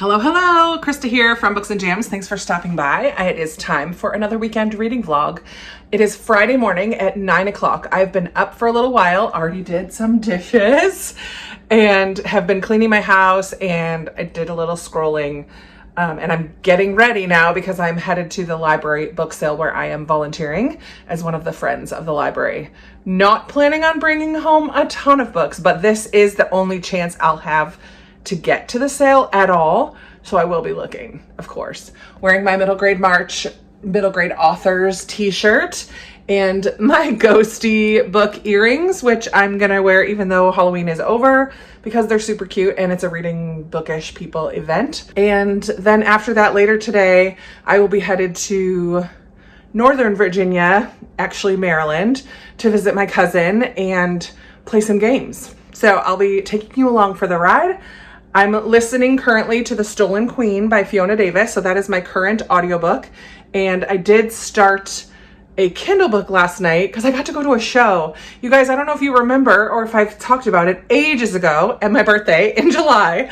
Hello, hello, Krista here from Books and Jams. Thanks for stopping by. It is time for another weekend reading vlog. It is Friday morning at 9 o'clock. I've been up for a little while, already did some dishes, and have been cleaning my house, and I did a little scrolling, and I'm getting ready now because I'm headed to the library book sale where I am volunteering as one of the friends of the library. Not planning on bringing home a ton of books, but this is the only chance I'll have to get to the sale at all. So I will be looking, of course, wearing my middle grade authors t-shirt and my ghosty book earrings, which I'm gonna wear even though Halloween is over because they're super cute and it's a reading bookish people event. And then after that, later today, I will be headed to Northern Virginia, actually Maryland, to visit my cousin and play some games. So I'll be taking you along for the ride. I'm listening currently to The Stolen Queen by Fiona Davis. So that is my current audiobook. And I did start a Kindle book last night because I got to go to a show. You guys, I don't know if you remember or if I've talked about it ages ago at my birthday in July.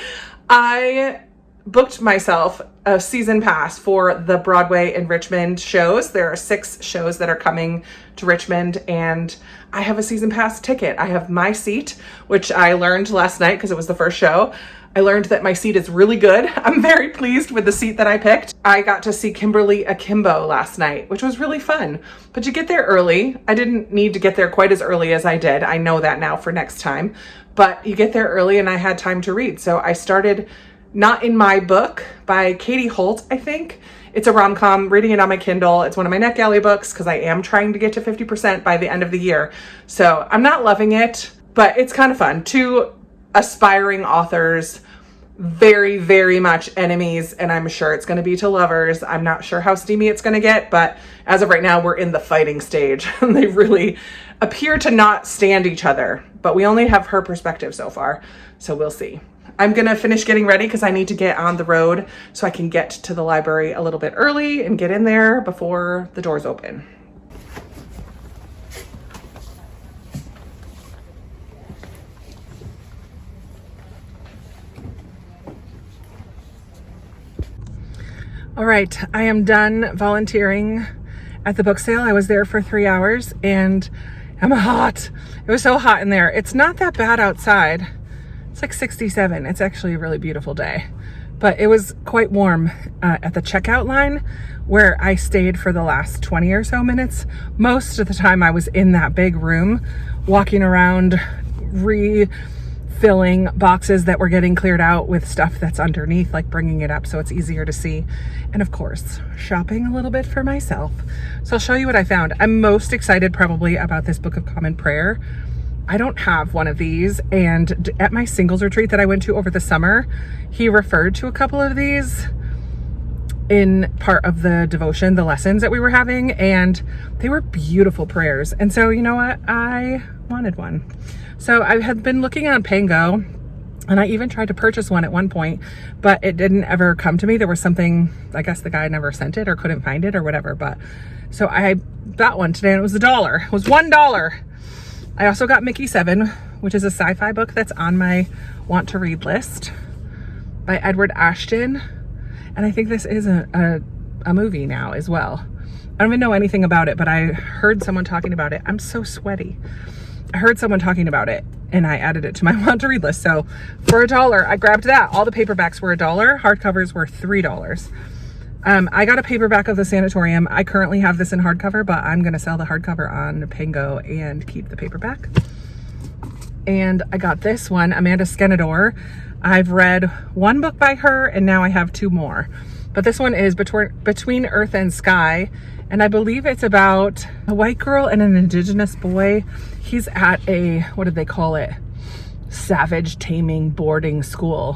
I booked myself a season pass for the Broadway and Richmond shows. There are 6 shows that are coming to Richmond and I have a season pass ticket. I have my seat, which I learned last night because it was the first show. I learned that my seat is really good. I'm very pleased with the seat that I picked. I got to see Kimberly Akimbo last night, which was really fun. But you get there early. I didn't need to get there quite as early as I did. I know that now for next time. But you get there early and I had time to read. So I started Not in My Book by Katie Holt, I think. It's a rom-com, reading it on my Kindle. It's one of my NetGalley books because I am trying to get to 50% by the end of the year. So I'm not loving it, but it's kind of fun. 2 aspiring authors, very, very much enemies, and I'm sure it's going to be to lovers. I'm not sure how steamy it's going to get, but as of right now, we're in the fighting stage. They really appear to not stand each other, but we only have her perspective so far, so we'll see. I'm gonna finish getting ready because I need to get on the road so I can get to the library a little bit early and get in there before the doors open. All right, I am done volunteering at the book sale. I was there for 3 hours and I'm hot. It was so hot in there. It's not that bad outside. It's like 67. It's actually a really beautiful day, but it was quite warm at the checkout line where I stayed for the last 20 or so minutes. Most of the time I was in that big room walking around refilling boxes that were getting cleared out with stuff that's underneath, like bringing it up so it's easier to see. And of course, shopping a little bit for myself. So I'll show you what I found. I'm most excited probably about this Book of Common Prayer. I don't have one of these, and at my singles retreat that I went to over the summer, he referred to a couple of these in part of the devotion, the lessons that we were having, and they were beautiful prayers. And so, you know what? I wanted one. So I had been looking on Pango, and I even tried to purchase one at one point, but it didn't ever come to me. There was something, I guess the guy never sent it or couldn't find it or whatever. But so I got one today and it was $1. It was $1. I also got Mickey 7, which is a sci-fi book that's on my want to read list by Edward Ashton. And I think this is a movie now as well. I don't even know anything about it, but I heard someone talking about it. I'm so sweaty. I heard someone talking about it and I added it to my want to read list. So for $1, I grabbed that. All the paperbacks were $1. Hardcovers were $3. I got a paperback of The Sanatorium. I currently have this in hardcover, but I'm going to sell the hardcover on Pango and keep the paperback. And I got this one, Amanda Skenador. I've read one book by her and now I have 2 more. But this one is Between Earth and Sky. And I believe it's about a white girl and an indigenous boy. He's at a, what did they call it? Savage taming boarding school,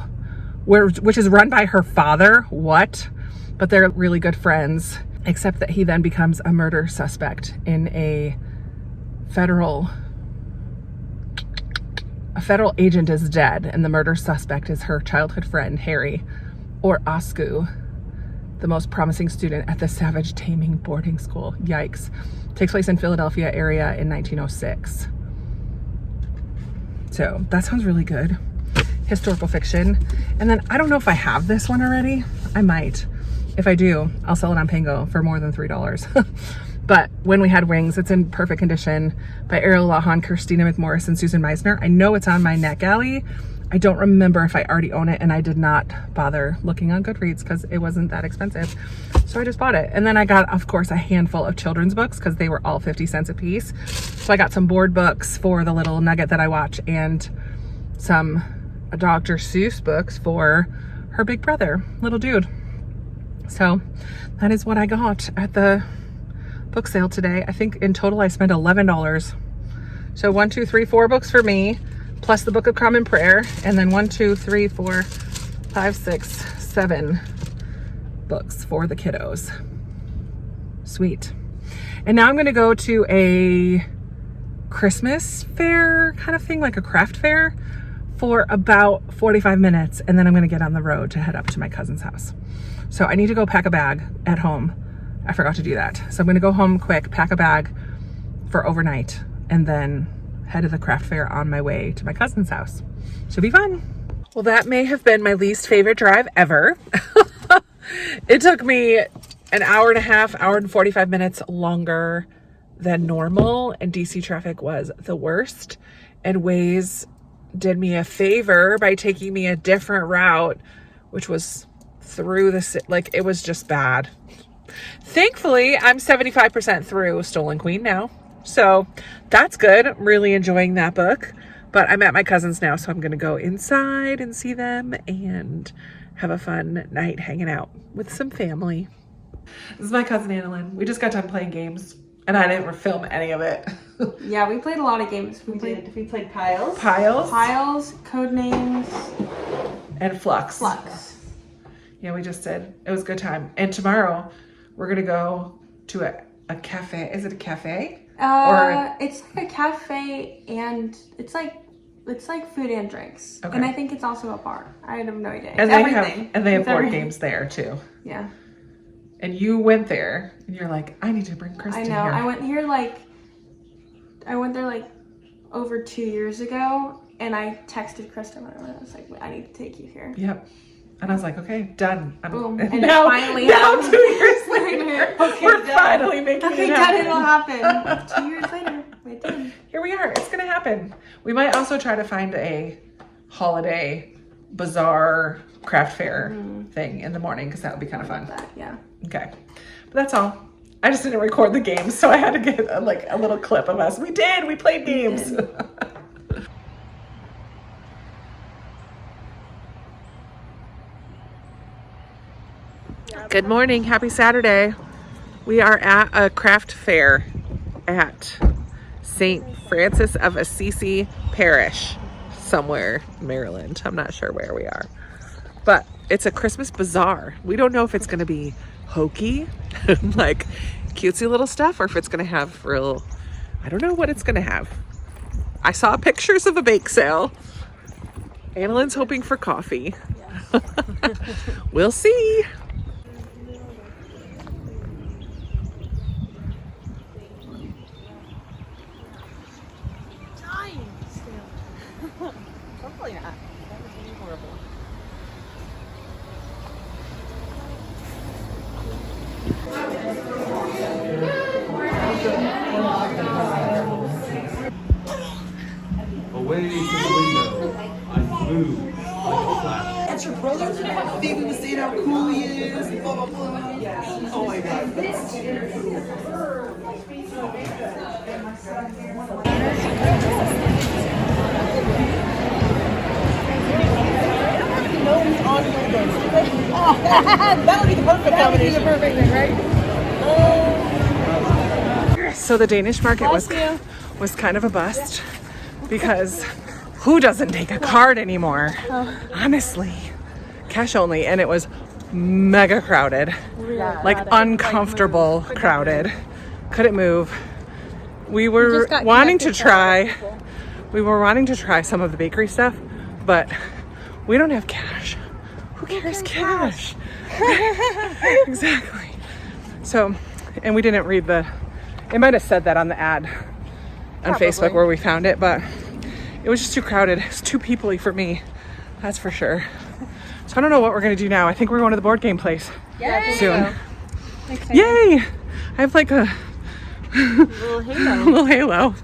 which is run by her father. What? But they're really good friends, except that he then becomes a murder suspect in a federal agent is dead, and the murder suspect is her childhood friend, Harry, or Asku, the most promising student at the Savage Taming boarding school. Yikes. Takes place in Philadelphia area in 1906. So that sounds really good. historical fiction. And then I don't know if I have this one already. I might. If I do, I'll sell it on Pango for more than $3. But When We Had Wings, it's in perfect condition by Ariel Lahan, Christina McMorris, and Susan Meisner. I know it's on my NetGalley. I don't remember if I already own it, and I did not bother looking on Goodreads because it wasn't that expensive. So I just bought it. And then I got, of course, a handful of children's books because they were all 50 cents a piece. So I got some board books for the little nugget that I watch and some Dr. Seuss books for her big brother, little dude. So that is what I got at the book sale today. I think in total I spent $11. So 1, 2, 3, 4 books for me, plus the Book of Common Prayer, and then 1, 2, 3, 4, 5, 6, 7 books for the kiddos. Sweet. And now I'm going to go to a Christmas fair kind of thing, like a craft fair, for about 45 minutes, and then I'm going to get on the road to head up to my cousin's house. So I need to go pack a bag at home. I forgot to do that. So I'm going to go home quick, pack a bag for overnight, and then head to the craft fair on my way to my cousin's house. Should be fun. Well, that may have been my least favorite drive ever. It took me an hour and a half, hour and 45 minutes longer than normal, and DC traffic was the worst. And Waze did me a favor by taking me a different route, which was through the city. Like, it was just bad. Thankfully, I'm 75% through Stolen Queen now. So that's good. I'm really enjoying that book. But I'm at my cousin's now, so I'm going to go inside and see them and have a fun night hanging out with some family. This is my cousin Annalyn. We just got done playing games, and I didn't film any of it. Yeah, we played a lot of games. We played Piles. Piles, Codenames. And Flux. Yeah, we just did. It was a good time. And tomorrow, we're going to go to a cafe. Is it a cafe? It's like a cafe, and it's like food and drinks. Okay. And I think it's also a bar. I have no idea. And they have board games there too. Yeah. And you went there, and you're like, I need to bring Kristen here. I went there like over 2 years ago, and I texted Kristen and I was like, I need to take you here. Yep. And I was like, okay, done. Boom. And now 2 years later, we're finally making it happen. Okay, it'll happen. 2 years later, it did. Here we are. It's going to happen. We might also try to find a holiday bazaar craft fair thing in the morning, because that would be kind of fun. Yeah. Okay. But that's all. I just didn't record the games, so I had to get a little clip of us. We played games. Good morning. Happy Saturday. We are at a craft fair at St. Francis of Assisi Parish, somewhere in Maryland. I'm not sure where we are. But it's a Christmas bazaar. We don't know if it's going to be hokey, like cutesy little stuff, or if it's going to have I don't know what it's going to have. I saw pictures of a bake sale. Annalyn's hoping for coffee. Yeah. We'll see. Hopefully not. That would be horrible. Away to the window, I flew like a flash. That's your brother? Baby was saying how cool he is, blah, blah, blah. Oh my God. That would be the perfect combination. That would be the perfect thing, right? So the Danish market was kind of a bust, because who doesn't take a card anymore? Honestly, cash only, and it was mega crowded, like uncomfortable crowded. Couldn't move. We were wanting to try some of the bakery stuff, but we don't have cash. Who carries cash? Exactly. So, and we didn't read it might have said that on the ad on Facebook where we found it, but it was just too crowded. It's too people-y for me. That's for sure. So I don't know what we're gonna do now. I think we're going to the board game place soon. Yay! I have like a Little halo. little halo.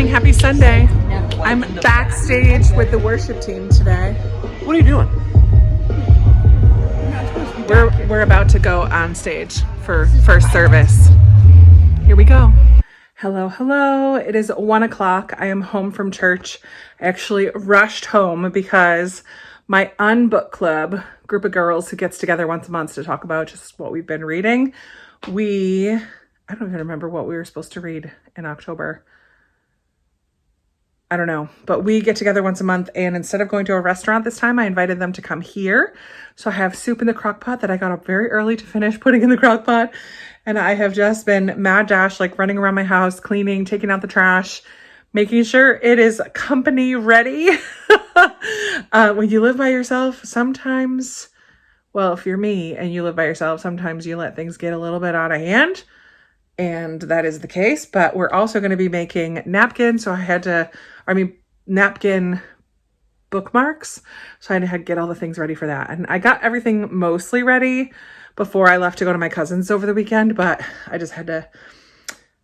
Happy Sunday. I'm backstage with the worship team today. What are you doing? We're about to go on stage for first service. Here we go. Hello, hello. It is 1 o'clock. I am home from church. I actually rushed home because my unbook club group of girls who gets together once a month to talk about just what we've been reading. I don't even remember what we were supposed to read in October. I don't know, but we get together once a month, and instead of going to a restaurant this time, I invited them to come here. So I have soup in the crock pot that I got up very early to finish putting in the crock pot. And I have just been mad dash, like running around my house, cleaning, taking out the trash, making sure it is company ready. When you live by yourself, sometimes, well, if you're me and you live by yourself, sometimes you let things get a little bit out of hand. And that is the case, but we're also going to be making napkins. So napkin bookmarks. So I had to get all the things ready for that. And I got everything mostly ready before I left to go to my cousin's over the weekend, but I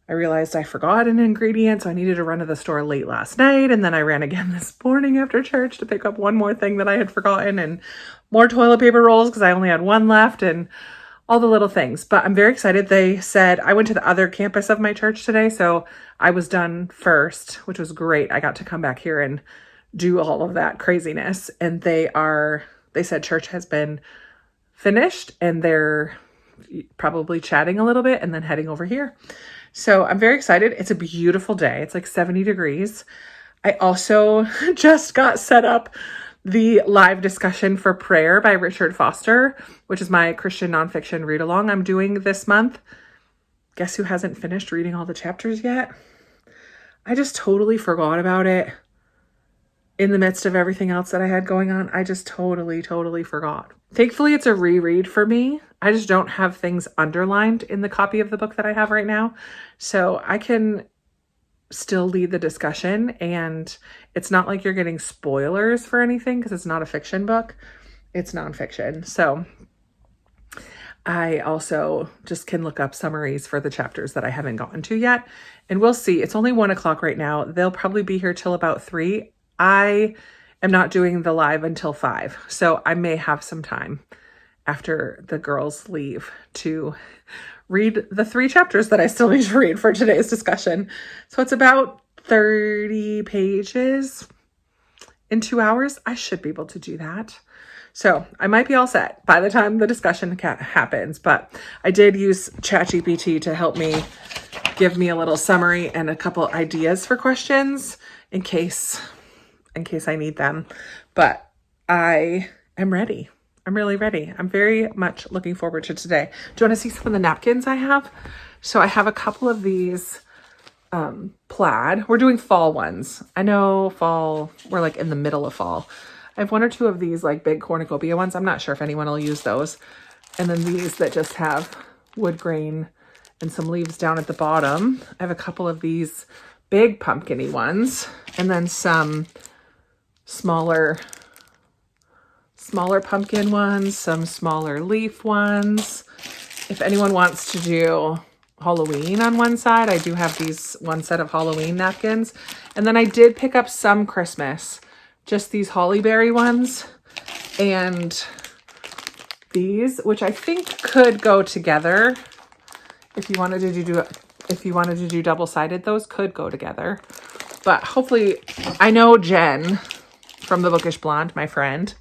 realized I forgot an ingredient. So I needed to run to the store late last night. And then I ran again this morning after church to pick up one more thing that I had forgotten, and more toilet paper rolls because I only had one left, and all the little things. But I'm very excited. They said I went to the other campus of my church today, so I was done first, which was great. I got to come back here and do all of that craziness. And they said church has been finished, and they're probably chatting a little bit and then heading over here. So I'm very excited. It's a beautiful day. It's like 70 degrees. I also just got set up the live discussion for prayer by Richard Foster, which is my Christian nonfiction read along I'm doing this month. Guess who hasn't finished reading all the chapters yet? I just totally forgot about it in the midst of everything else that I had going on. I just totally forgot. Thankfully, it's a reread for me. I just don't have things underlined in the copy of the book that I have right now. So I can still lead the discussion, and it's not like you're getting spoilers for anything because it's not a fiction book. It's nonfiction. So I also just can look up summaries for the chapters that I haven't gotten to yet. And we'll see. It's only 1 o'clock right now. They'll probably be here till about 3. I am not doing the live until 5. So I may have some time after the girls leave to read the 3 chapters that I still need to read for today's discussion. So it's about 30 pages in 2 hours. I should be able to do that. So I might be all set by the time the discussion happens, but I did use ChatGPT to help me give me a little summary and a couple ideas for questions in case I need them. But I am ready. I'm really ready. I'm very much looking forward to today. Do you want to see some of the napkins I have? So I have a couple of these plaid. We're doing fall ones. I know fall, we're like in the middle of fall. I have 1 or 2 of these like big cornucopia ones. I'm not sure if anyone will use those. And then these that just have wood grain and some leaves down at the bottom. I have a couple of these big pumpkin-y ones, and then some smaller pumpkin ones, some smaller leaf ones. If anyone wants to do Halloween on one side, I do have these one set of Halloween napkins. And then I did pick up some Christmas, just these holly berry ones, and these, which I think could go together. If you wanted to do double-sided, those could go together. But hopefully, I know Jen from the Bookish Blonde, my friend,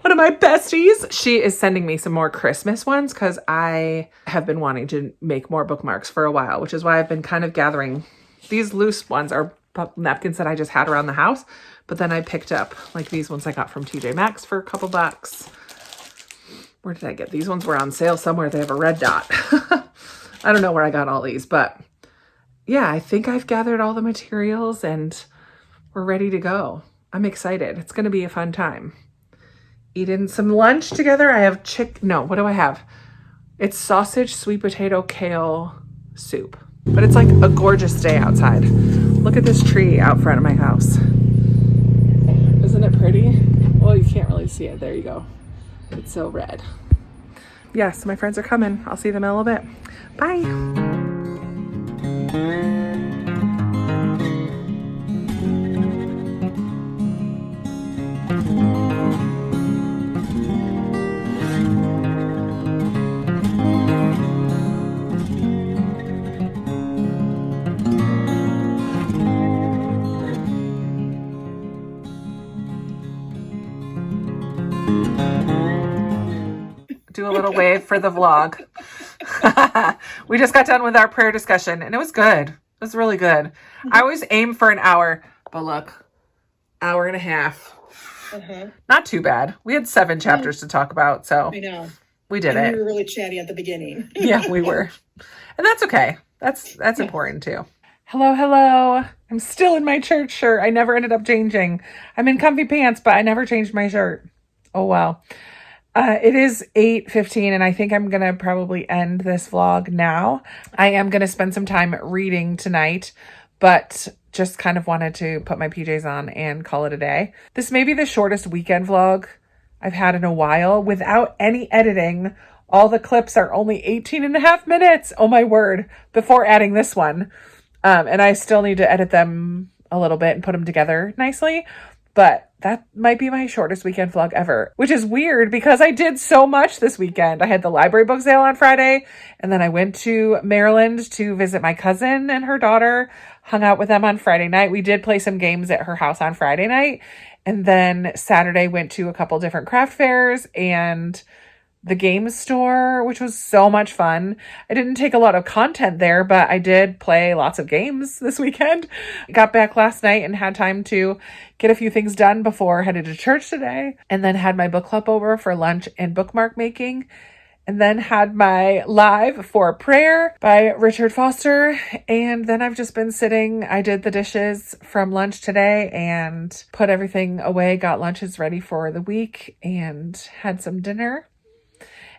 one of my besties. She is sending me some more Christmas ones because I have been wanting to make more bookmarks for a while, which is why I've been kind of gathering. These loose ones are napkins that I just had around the house, but then I picked up like these ones I got from TJ Maxx for a couple bucks. Where did I get these ones? Were on sale somewhere. They have a red dot. I don't know where I got all these, but yeah, I think I've gathered all the materials and we're ready to go. I'm excited. It's going to be a fun time. Eating some lunch together. I have what do I have? It's sausage, sweet potato, kale soup. But it's like a gorgeous day outside. Look at this tree out front of my house. Isn't it pretty? Well, you can't really see it. There you go. It's so red. Yes, my friends are coming. I'll see them in a little bit. Bye. Do a little wave for the vlog. We just got done with our prayer discussion and it was good. It was really good. I always aim for an hour, but look, hour and a half. Not too bad. We had 7 chapters to talk about, so I know. We did it. We were really chatty at the beginning. Yeah, we were. And that's okay. That's important too. Hello. I'm still in my church shirt. I never ended up changing. I'm in comfy pants, but I never changed my shirt. Oh, wow. It is 8:15 and I think I'm going to probably end this vlog now. I am going to spend some time reading tonight, but just kind of wanted to put my PJs on and call it a day. This may be the shortest weekend vlog I've had in a while without any editing. All the clips are only 18 and a half minutes. Oh my word. Before adding this one. And I still need to edit them a little bit and put them together nicely. But that might be my shortest weekend vlog ever, which is weird because I did so much this weekend. I had the library book sale on Friday, and then I went to Maryland to visit my cousin and her daughter, hung out with them on Friday night. We did play some games at her house on Friday night. And then Saturday went to a couple different craft fairs and the game store, which was so much fun. I didn't take a lot of content there, but I did play lots of games this weekend. Got back last night and had time to get a few things done before headed to church today. And then had my book club over for lunch and bookmark making. And then had my live for prayer by Richard Foster. And then I've just been sitting. I did the dishes from lunch today and put everything away, got lunches ready for the week and had some dinner.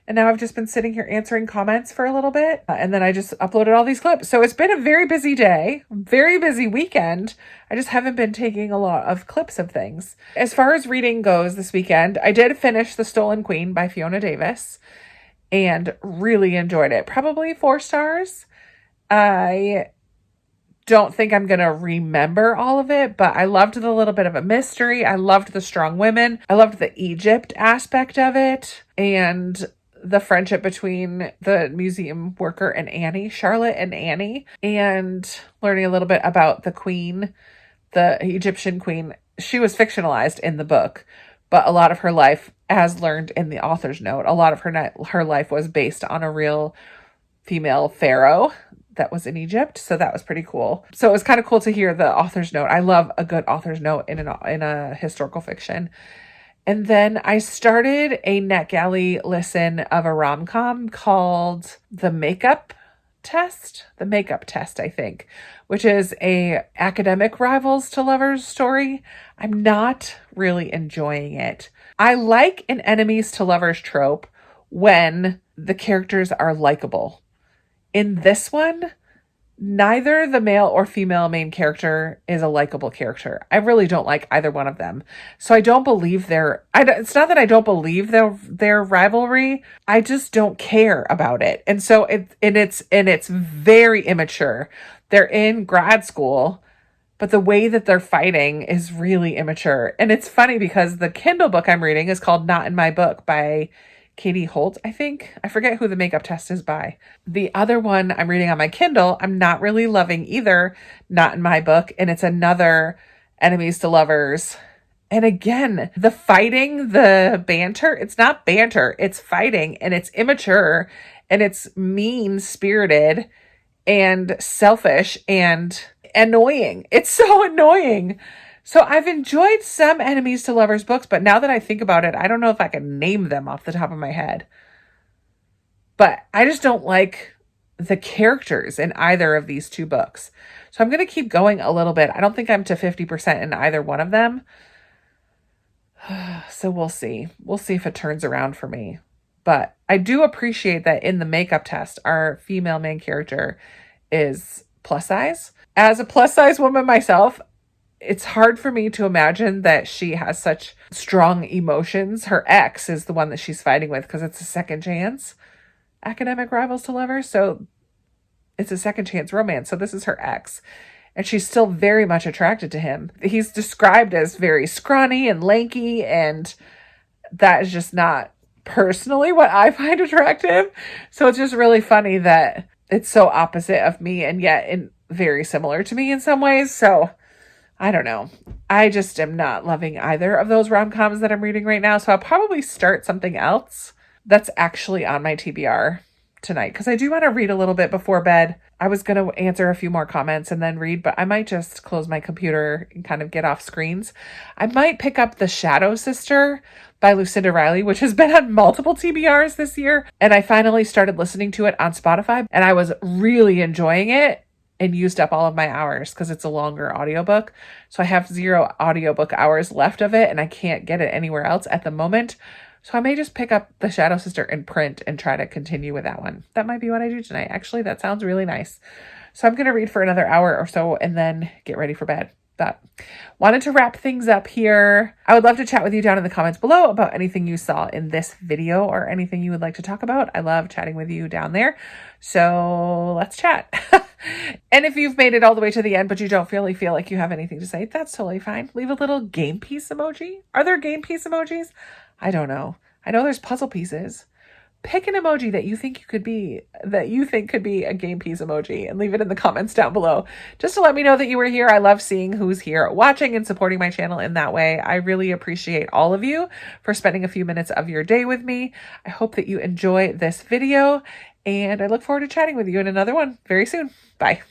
And now I've just been sitting here answering comments for a little bit. And then I just uploaded all these clips. So it's been a very busy day, very busy weekend. I just haven't been taking a lot of clips of things. As far as reading goes this weekend, I did finish The Stolen Queen by Fiona Davis and really enjoyed it. Probably 4 stars. I don't think I'm going to remember all of it, but I loved the little bit of a mystery. I loved the strong women. I loved the Egypt aspect of it. And the friendship between the museum worker and Annie, Charlotte and Annie, and learning a little bit about the queen, the Egyptian queen. She was fictionalized in the book, but a lot of her life, as learned in the author's note, a lot of her life was based on a real female pharaoh that was in Egypt. So that was pretty cool. So it was kind of cool to hear the author's note. I love a good author's note in a historical fiction. And then I started a NetGalley listen of a rom-com called The Makeup Test, I think, which is a academic rivals to lovers story. I'm not really enjoying it. I like an enemies to lovers trope when the characters are likable. In this one, neither the male or female main character is a likable character. I really don't like either one of them. So I don't believe it's not that I don't believe their rivalry. I just don't care about it. And so it's very immature. They're in grad school, but the way that they're fighting is really immature. And it's funny because the Kindle book I'm reading is called Not in My Book by Katie Holt, I think. I forget who The Makeup Test is by. The other one I'm reading on my Kindle, I'm not really loving either. Not in My Book. And it's another enemies to lovers And again, the fighting, the banter, it's not banter, it's fighting, and it's immature and it's mean-spirited and selfish and annoying. It's so annoying. So I've enjoyed some enemies to lovers books, but now that I think about it, I don't know if I can name them off the top of my head. But I just don't like the characters in either of these two books. So I'm going to keep going a little bit. I don't think I'm to 50% in either one of them. So we'll see. We'll see if it turns around for me. But I do appreciate that in the makeup test, our female main character is plus size. As a plus size woman myself, it's hard for me to imagine that she has such strong emotions. Her ex is the one that she's fighting with because it's a second chance academic rivals to lovers. So it's a second chance romance. So this is her ex. And she's still very much attracted to him. He's described as very scrawny and lanky, and that is just not personally what I find attractive. So it's just really funny that it's so opposite of me and yet very similar to me in some ways. So I don't know. I just am not loving either of those rom-coms that I'm reading right now. So I'll probably start something else that's actually on my TBR tonight because I do want to read a little bit before bed. I was going to answer a few more comments and then read, but I might just close my computer and kind of get off screens. I might pick up The Shadow Sister by Lucinda Riley, which has been on multiple TBRs this year. And I finally started listening to it on Spotify and I was really enjoying it and used up all of my hours because it's a longer audiobook. So I have 0 audiobook hours left of it and I can't get it anywhere else at the moment. So I may just pick up The Shadow Sister in print and try to continue with that one. That might be what I do tonight. Actually, that sounds really nice. So I'm going to read for another hour or so and then get ready for bed. But wanted to wrap things up here. I would love to chat with you down in the comments below about anything you saw in this video or anything you would like to talk about. I love chatting with you down there. So let's chat. And if you've made it all the way to the end, but you don't really feel like you have anything to say, that's totally fine. Leave a little game piece emoji. Are there game piece emojis? I don't know. I know there's puzzle pieces. Pick an emoji that you think could be a game piece emoji and leave it in the comments down below just to let me know that you were here. I love seeing who's here watching and supporting my channel in that way. I really appreciate all of you for spending a few minutes of your day with me. I hope that you enjoy this video and I look forward to chatting with you in another one very soon. Bye.